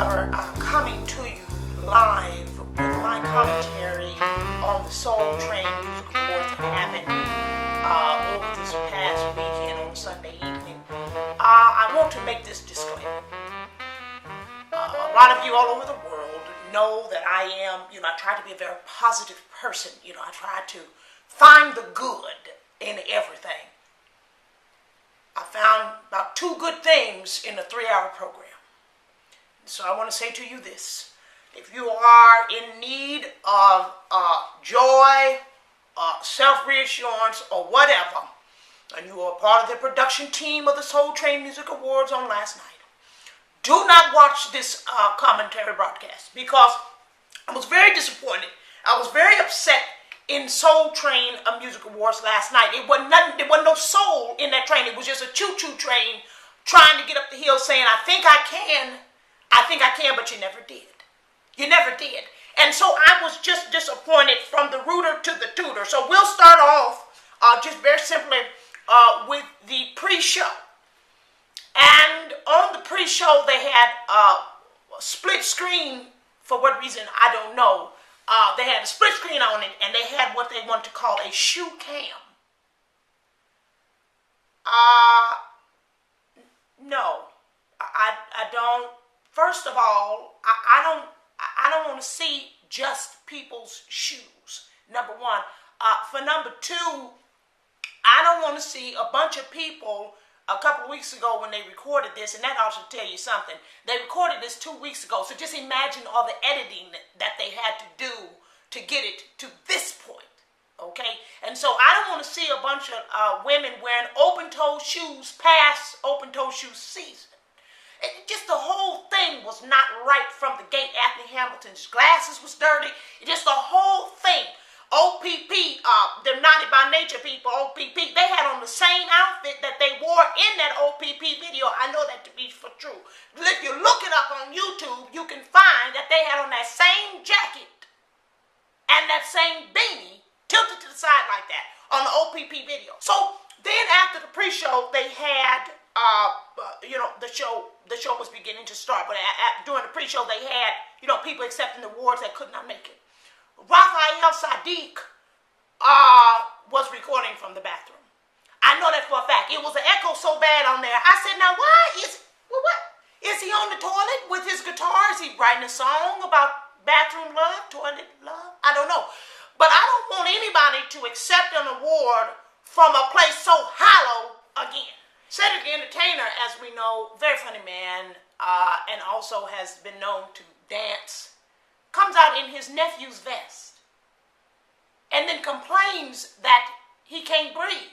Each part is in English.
Coming to you live with my commentary on the Soul Train Music Awards that happened over this past weekend on Sunday evening. I want to make this disclaimer. A lot of you all over the world know that I try to be a very positive person. I try to find the good in everything. I found about 2 good things in a 3-hour program. So I want to say to you this: if you are in need of joy, self-reassurance, or whatever, and you are part of the production team of the Soul Train Music Awards on last night, do not watch this commentary broadcast, because I was very disappointed. I was very upset in Soul Train Music Awards last night. It wasn't nothing. There wasn't no soul in that train. It was just a choo-choo train trying to get up the hill, saying, "I think I can. I think I can," but you never did. You never did. And so I was just disappointed from the rooter to the tutor. So we'll start off just very simply with the pre-show. And on the pre-show, they had a split screen. For what reason, I don't know. They had a split screen on it, and they had what they want to call a shoe cam. No, I don't. First of all, I don't want to see just people's shoes. Number one. For number 2, I don't want to see a bunch of people a couple of weeks ago when they recorded this, and that ought to tell you something. They recorded this 2 weeks ago, so just imagine all the editing that they had to do to get it to this point, okay? And so I don't want to see a bunch of women wearing open-toe shoes past open-toe shoe season. Just the whole thing was not right from the gate. Anthony Hamilton's glasses was dirty. Just the whole thing. OPP, they're naughty by nature people, OPP, they had on the same outfit that they wore in that OPP video. I know that to be for true. If you look it up on YouTube, you can find that they had on that same jacket and that same beanie tilted to the side like that on the OPP video. So then after the pre-show, they had, the show was beginning to start. But during the pre-show, they had, people accepting the awards that could not make it. Raphael Sadiq was recording from the bathroom. I know that for a fact. It was an echo so bad on there. I said, now why what? Is he on the toilet with his guitar? Is he writing a song about bathroom love, toilet love? I don't know. But I don't want anybody to accept an award from a place so hollow again. Cedric the Entertainer, as we know, very funny man, and also has been known to dance, comes out in his nephew's vest and then complains that he can't breathe.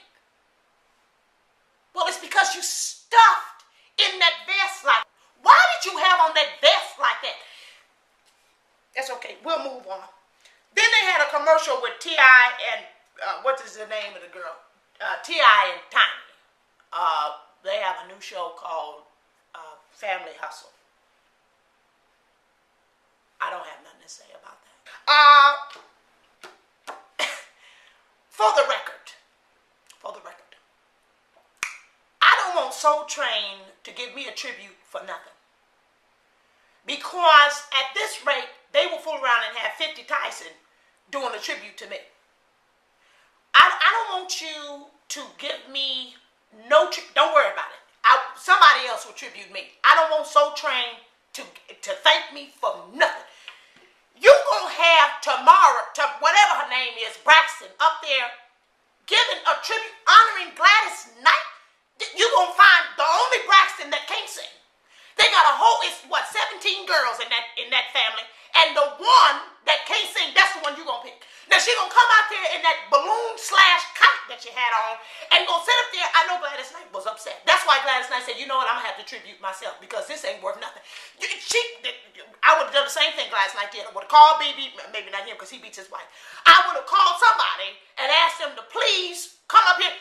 Well, it's because you stuffed in that vest like that. Why did you have on that vest like that? That's okay. We'll move on. Then they had a commercial with T.I. and, what is the name of the girl? T.I. and Tiny. They have a new show called Family Hustle. I don't have nothing to say about that. For the record, I don't want Soul Train to give me a tribute for nothing. Because at this rate, they will fool around and have 50 Tyson doing a tribute to me. I don't want you to give me no tribute. Don't worry about it. Somebody else will tribute me. I don't want Soul Train to thank me for nothing. You gonna have tomorrow, to whatever her name is, Braxton, up there giving a tribute, honoring Gladys Knight. You gonna find the only Braxton that can't sing. They got a whole, 17 girls in that family, and the one that can't sing, that's the one you gonna pick. Now she gonna come out there in that balloon/kite that she had on, and gonna sit up there. I know Gladys Knight was upset. That's why Gladys Knight said, you know what, I'm gonna have to tribute myself, because this ain't worth nothing. I would have done the same thing Gladys Knight did. I would have called BB, maybe not him because he beats his wife. I would have called somebody and asked them to please come up here.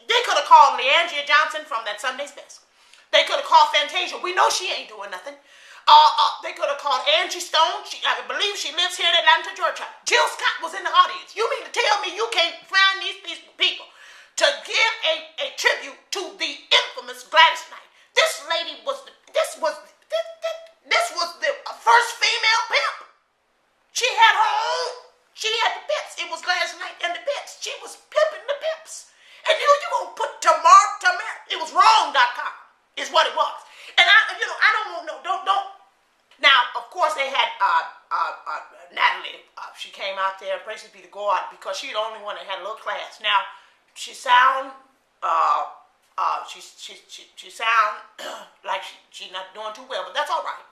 They could have called Leandria Johnson from that Sunday's Best. They could have called Fantasia. We know she ain't doing nothing. They could have called Angie Stone. I believe she lives here in Atlanta, Georgia. Jill Scott was in the audience. You mean to tell me you can't find these people to give a tribute to the infamous Gladys Knight? This lady was, this you gonna put tomorrow? It was wrong.com is what it was. And I don't want no, don't. Now, of course, they had Natalie. She came out there, praise be to God, because she's the only one that had a little class. Now, she sound she sound like she's not doing too well, but that's all right.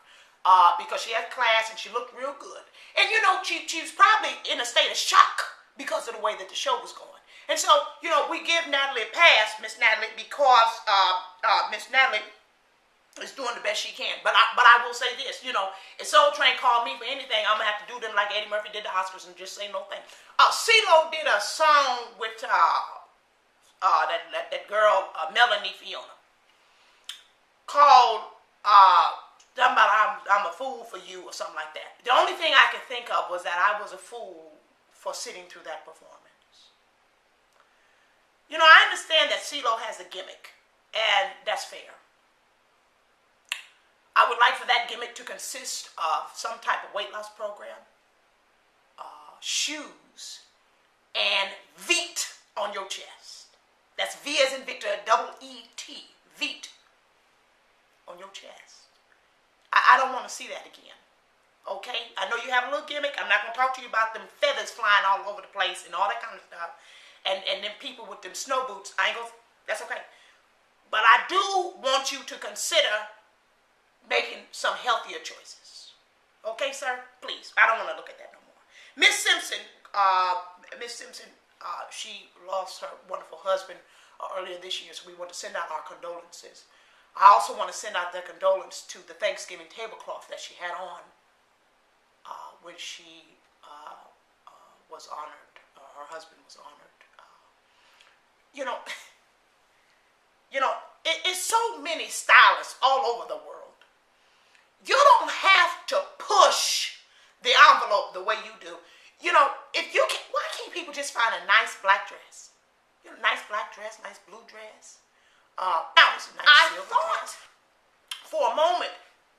Because she had class and she looked real good. And she was probably in a state of shock because of the way that the show was going. And so, we give Natalie a pass, Miss Natalie, because Miss Natalie is doing the best she can. But I will say this, if Soul Train called me for anything, I'm going to have to do them like Eddie Murphy did the Oscars and just say no thing. CeeLo did a song with that girl, Melanie Fiona, called something about I'm a fool for you or something like that. The only thing I could think of was that I was a fool for sitting through that performance. I understand that CeeLo has a gimmick, and that's fair. I would like for that gimmick to consist of some type of weight loss program, shoes, and VEET on your chest. That's V as in Victor, double E-T, VEET on your chest. I don't want to see that again. Okay? I know you have a little gimmick. I'm not going to talk to you about them feathers flying all over the place and all that kind of stuff. And them people with them snow boots. That's okay. But I do want you to consider making some healthier choices. Okay, sir? Please. I don't want to look at that no more. Miss Simpson, she lost her wonderful husband earlier this year, so we want to send out our condolences. I also want to send out their condolence to the Thanksgiving tablecloth that she had on when she was honored. Her husband was honored. It's so many stylists all over the world. You don't have to push the envelope the way you do. If you can, why can't people just find a nice black dress? Nice black dress, nice blue dress. That was a nice silver dress. For a moment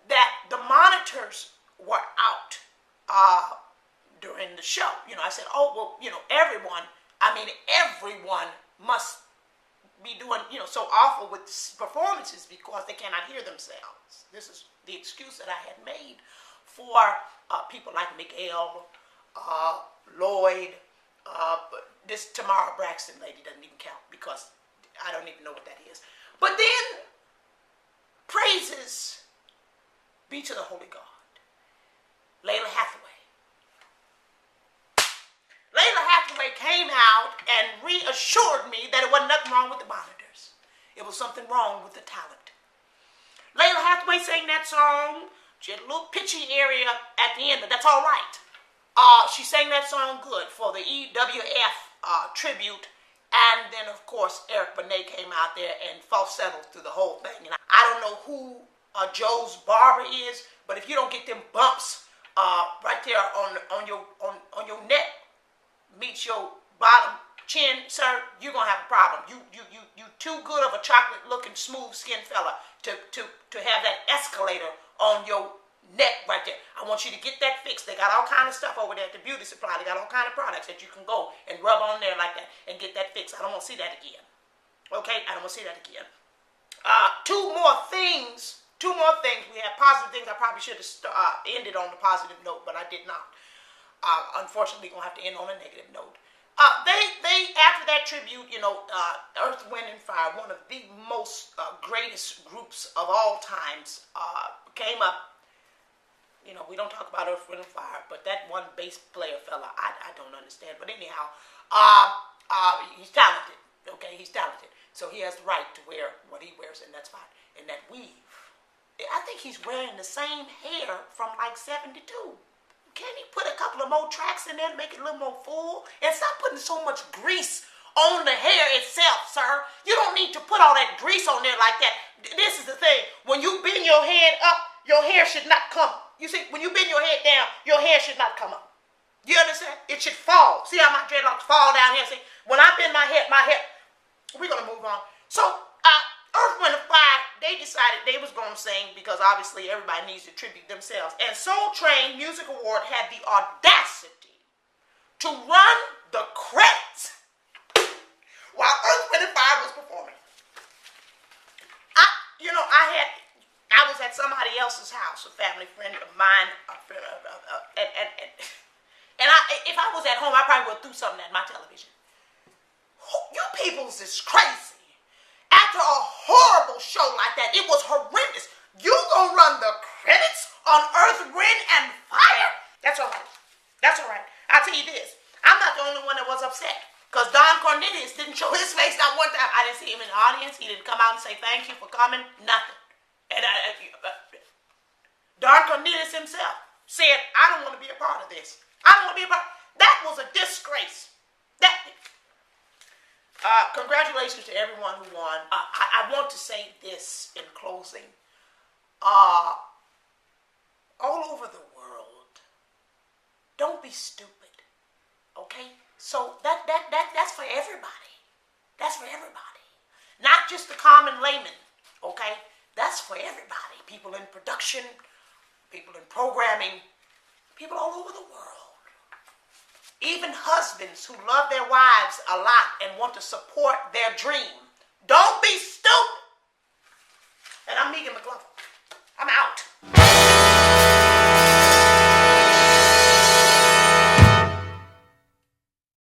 that the monitors were out during the show. I said, everyone must be doing, so awful with performances because they cannot hear themselves. This is the excuse that I had made for people like Miguel, Lloyd, but this Tamara Braxton lady doesn't even count because I don't even know what that is. But then, praises be to the Holy God. Layla Hathaway. Layla Hathaway came out and reassured me that it wasn't nothing wrong with the monitors. It was something wrong with the talent. Layla Hathaway sang that song. She had a little pitchy area at the end, but that's all right. She sang that song good for the EWF tribute. And then, of course, Eric Benet came out there and falsettoed through the whole thing. And I don't know who Joe's barber is, but if you don't get them bumps right there on your neck, meets your bottom chin, sir, you're gonna have a problem. You too good of a chocolate-looking, smooth-skinned fella to have that escalator on your neck right there. I want you to get that fixed. They got all kind of stuff over there at the beauty supply. They got all kind of products that you can go and rub on there like that and get that fixed. I don't want to see that again. Okay? I don't want to see that again. Two more things. We have positive things. I probably should have ended on a positive note, but I did not. Unfortunately, going to have to end on a negative note. They after that tribute, Earth, Wind, and Fire, one of the most greatest groups of all times, came up. We don't talk about Earth, Wind, and Fire, but that one bass player fella, I don't understand. But anyhow, he's talented. Okay, he's talented, so he has the right to wear what he wears, and that's fine. And that weave, I think he's wearing the same hair from like '72. Can't he put a couple of more tracks in there to make it a little more full? And stop putting so much grease on the hair itself, sir. You don't need to put all that grease on there like that. This is the thing. When you bend your head up, your hair should not come. You see, when you bend your head down, your hair should not come up. You understand? It should fall. See how my dreadlocks fall down here? See, when I bend my hair, we're going to move on. So, Earth, Wind, and Fire, they decided they was going to sing because obviously everybody needs to tribute themselves. And Soul Train Music Award had the audacity to run the credits while Earth, Wind, and Fire was performing. I was at somebody else's house, a family friend of mine, and if I was at home, I probably would do something at my television. You peoples is crazy. After a horrible show like that, it was horrendous. You gonna run the credits on Earth, Wind, and Fire? That's all right. That's all right. I'll tell you this. I'm not the only one that was upset. Because Don Cornelius didn't show his face not one time. I didn't see him in the audience. He didn't come out and say thank you for coming. Nothing. And Don Cornelius himself said, I don't want to be a part of this. I don't want to be a part. That was a disgrace. Congratulations to everyone who won. I want to say this in closing. All over the world, don't be stupid. Okay? So that's for everybody. That's for everybody. Not just the common layman. Okay? That's for everybody. People in production, people in programming, people all over the world. Even husbands who love their wives a lot and want to support their dream. Don't be stupid. And I'm Megan McLaughlin.